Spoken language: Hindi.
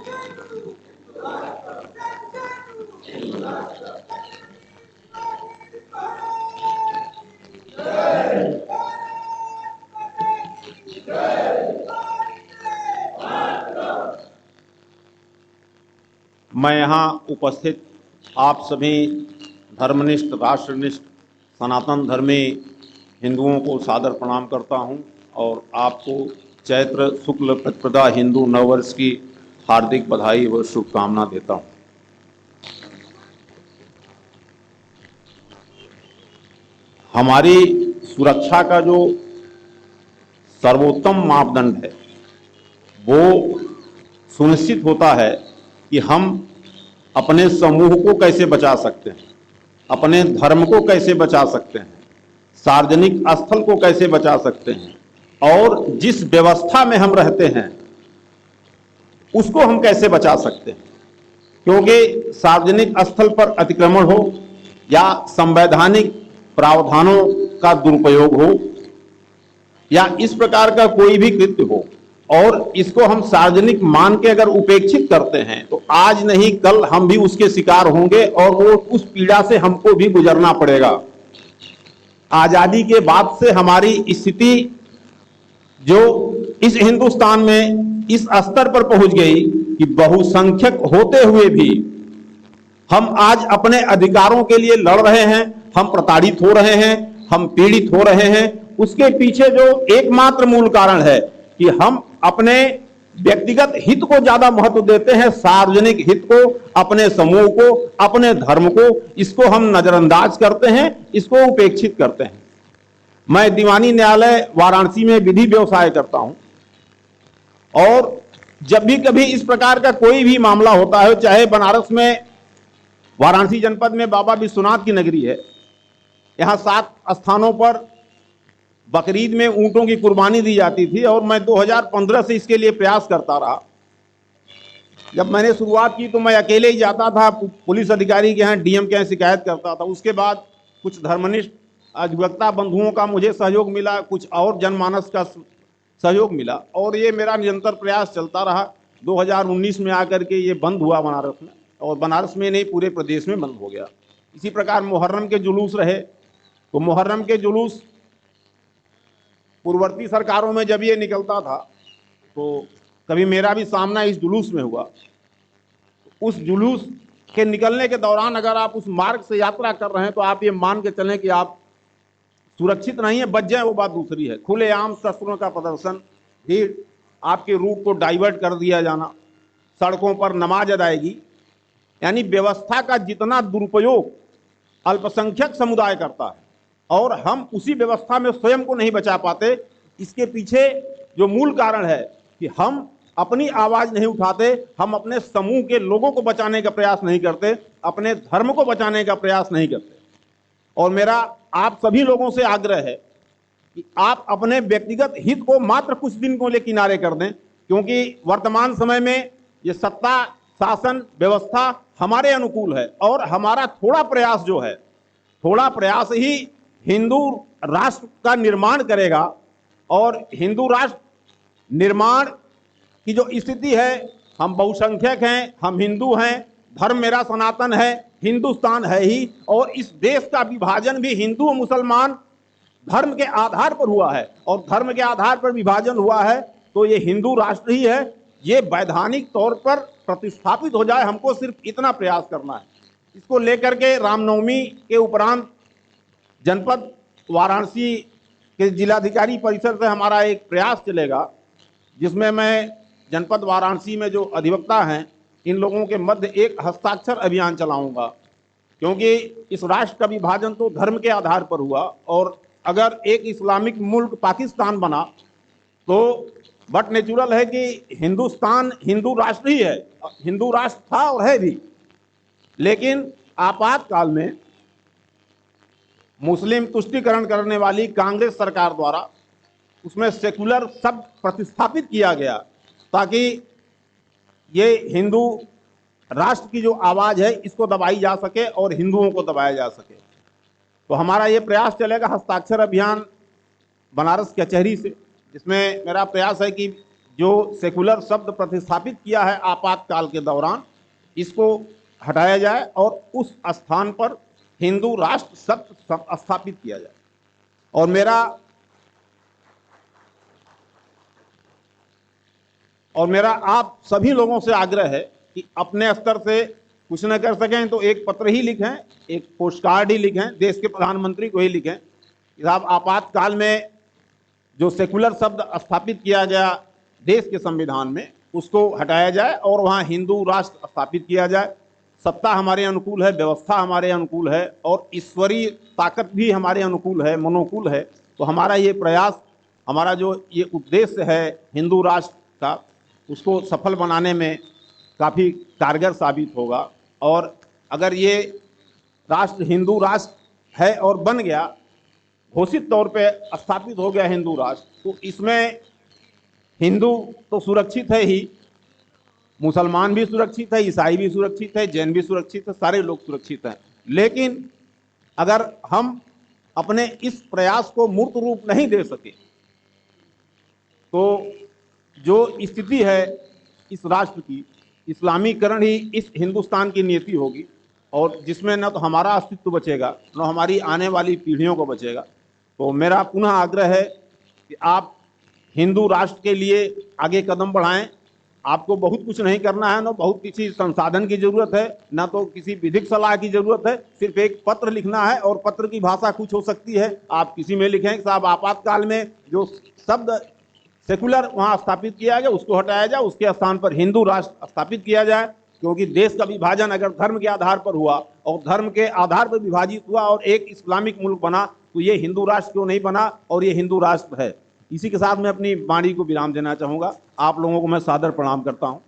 मैं यहाँ उपस्थित आप सभी धर्मनिष्ठ, राष्ट्रनिष्ठ, सनातन धर्मी हिंदुओं को सादर प्रणाम करता हूँ और आपको चैत्र शुक्ल प्रतिपदा हिंदू नववर्ष की हार्दिक बधाई व शुभकामना देता हूँ। हमारी सुरक्षा का जो सर्वोत्तम मापदंड है वो सुनिश्चित होता है कि हम अपने समूह को कैसे बचा सकते हैं, अपने धर्म को कैसे बचा सकते हैं, सार्वजनिक स्थल को कैसे बचा सकते हैं और जिस व्यवस्था में हम रहते हैं उसको हम कैसे बचा सकते हैं। क्योंकि सार्वजनिक स्थल पर अतिक्रमण हो या संवैधानिक प्रावधानों का दुरुपयोग हो या इस प्रकार का कोई भी कृत्य हो और इसको हम सार्वजनिक मान के अगर उपेक्षित करते हैं तो आज नहीं कल हम भी उसके शिकार होंगे और वो उस पीड़ा से हमको भी गुजरना पड़ेगा। आजादी के बाद से हमारी स्थिति जो इस हिंदुस्तान में इस स्तर पर पहुंच गई कि बहुसंख्यक होते हुए भी हम आज अपने अधिकारों के लिए लड़ रहे हैं, हम प्रताड़ित हो रहे हैं, हम पीड़ित हो रहे हैं। उसके पीछे जो एकमात्र मूल कारण है कि हम अपने व्यक्तिगत हित को ज्यादा महत्व देते हैं, सार्वजनिक हित को, अपने समूह को, अपने धर्म को, इसको हम नजरअंदाज करते हैं, इसको उपेक्षित करते हैं। मैं दीवानी न्यायालय वाराणसी में विधि व्यवसाय करता हूं और जब भी कभी इस प्रकार का कोई भी मामला होता है, चाहे बनारस में वाराणसी जनपद में बाबा विश्वनाथ की नगरी है, यहां 7 स्थानों पर बकरीद में ऊंटों की कुर्बानी दी जाती थी और मैं 2015 से इसके लिए प्रयास करता रहा। जब मैंने शुरुआत की तो मैं अकेले ही जाता था, पुलिस अधिकारी के यहाँ, डीएम के यहाँ शिकायत करता था। उसके बाद कुछ धर्मनिष्ठ अधिवक्ता बंधुओं का मुझे सहयोग मिला, कुछ और जनमानस का सहयोग मिला और ये मेरा निरंतर प्रयास चलता रहा। 2019 में आकर के ये बंद हुआ बनारस में, और बनारस में नहीं पूरे प्रदेश में बंद हो गया। इसी प्रकार मुहर्रम के जुलूस रहे, तो मुहर्रम के जुलूस पूर्ववर्ती सरकारों में जब ये निकलता था तो कभी मेरा भी सामना इस जुलूस में हुआ। उस जुलूस के निकलने के दौरान अगर आप उस मार्ग से यात्रा कर रहे हैं तो आप ये मान के चलें कि आप सुरक्षित नहीं है, बच जाए वो बात दूसरी है। खुलेआम शस्त्रों का प्रदर्शन, भीड़, आपके रूट को डाइवर्ट कर दिया जाना, सड़कों पर नमाज अदायगी, यानी व्यवस्था का जितना दुरुपयोग अल्पसंख्यक समुदाय करता है और हम उसी व्यवस्था में स्वयं को नहीं बचा पाते, इसके पीछे जो मूल कारण है कि हम अपनी आवाज नहीं उठाते, हम अपने समूह के लोगों को बचाने का प्रयास नहीं करते, अपने धर्म को बचाने का प्रयास नहीं करते। और मेरा आप सभी लोगों से आग्रह है कि आप अपने व्यक्तिगत हित को मात्र कुछ दिन को लिए किनारे कर दें, क्योंकि वर्तमान समय में ये सत्ता, शासन, व्यवस्था हमारे अनुकूल है और हमारा थोड़ा प्रयास जो है, थोड़ा प्रयास ही हिंदू राष्ट्र का निर्माण करेगा। और हिंदू राष्ट्र निर्माण की जो स्थिति है, हम बहुसंख्यक हैं, हम हिंदू हैं, धर्म मेरा सनातन है, हिंदुस्तान है ही, और इस देश का विभाजन भी हिंदू और मुसलमान धर्म के आधार पर हुआ है और धर्म के आधार पर विभाजन हुआ है तो ये हिंदू राष्ट्र ही है। ये वैधानिक तौर पर प्रतिस्थापित हो जाए, हमको सिर्फ इतना प्रयास करना है। इसको लेकर के रामनवमी के उपरांत जनपद वाराणसी के जिलाधिकारी परिसर से हमारा एक प्रयास चलेगा, जिसमें मैं जनपद वाराणसी में जो अधिवक्ता हैं इन लोगों के मध्य एक हस्ताक्षर अभियान चलाऊंगा, क्योंकि इस राष्ट्र का विभाजन तो धर्म के आधार पर हुआ और अगर एक इस्लामिक मुल्क पाकिस्तान बना तो बट नेचुरल है कि हिंदुस्तान हिंदू राष्ट्र ही है, हिंदू राष्ट्र था और है भी। लेकिन आपातकाल में मुस्लिम तुष्टीकरण करने वाली कांग्रेस सरकार द्वारा उसमें सेकुलर शब्द प्रतिस्थापित किया गया ताकि ये हिंदू राष्ट्र की जो आवाज है इसको दबाई जा सके और हिंदुओं को दबाया जा सके। तो हमारा ये प्रयास चलेगा हस्ताक्षर अभियान बनारस कचहरी से, जिसमें मेरा प्रयास है कि जो सेकुलर शब्द प्रतिस्थापित किया है आपातकाल के दौरान, इसको हटाया जाए और उस स्थान पर हिंदू राष्ट्र शब्द स्थापित किया जाए। और मेरा आप सभी लोगों से आग्रह है कि अपने स्तर से कुछ न कर सकें तो एक पत्र ही लिखें, एक पोस्ट कार्ड ही लिखें, देश के प्रधानमंत्री को ही लिखें कि साहब आपातकाल में जो सेकुलर शब्द स्थापित किया गया देश के संविधान में, उसको हटाया जाए और वहाँ हिंदू राष्ट्र स्थापित किया जाए। सत्ता हमारे अनुकूल है, व्यवस्था हमारे अनुकूल है और ईश्वरीय ताकत भी हमारे अनुकूल है, मनोकूल है। तो हमारा ये प्रयास, हमारा जो ये उद्देश्य है हिंदू राष्ट्र का, उसको सफल बनाने में काफ़ी कारगर साबित होगा। और अगर ये राष्ट्र हिंदू राष्ट्र है और बन गया, घोषित तौर पे स्थापित हो गया हिंदू राष्ट्र, तो इसमें हिंदू तो सुरक्षित है ही, मुसलमान भी सुरक्षित है, ईसाई भी सुरक्षित है, जैन भी सुरक्षित है, सारे लोग सुरक्षित हैं। लेकिन अगर हम अपने इस प्रयास को मूर्त रूप नहीं दे सके तो जो स्थिति है इस राष्ट्र की, इस्लामीकरण ही इस हिंदुस्तान की नीति होगी और जिसमें न तो हमारा अस्तित्व बचेगा न हमारी आने वाली पीढ़ियों को बचेगा। तो मेरा पुनः आग्रह है कि आप हिंदू राष्ट्र के लिए आगे कदम बढ़ाएं। आपको बहुत कुछ नहीं करना है, न बहुत किसी संसाधन की जरूरत है, न तो किसी विधिक सलाह की जरूरत है, सिर्फ एक पत्र लिखना है और पत्र की भाषा कुछ हो सकती है। आप किसी में लिखें कि साहब आपातकाल में जो शब्द सेकुलर वहाँ स्थापित किया गया उसको हटाया जाए, उसके स्थान पर हिंदू राष्ट्र स्थापित किया जाए। क्योंकि देश का विभाजन अगर धर्म के आधार पर हुआ और धर्म के आधार पर विभाजित हुआ और एक इस्लामिक मुल्क बना, तो ये हिंदू राष्ट्र क्यों नहीं बना, और ये हिंदू राष्ट्र है। इसी के साथ मैं अपनी वाणी को विराम देना चाहूँगा। आप लोगों को मैं सादर प्रणाम करता हूँ।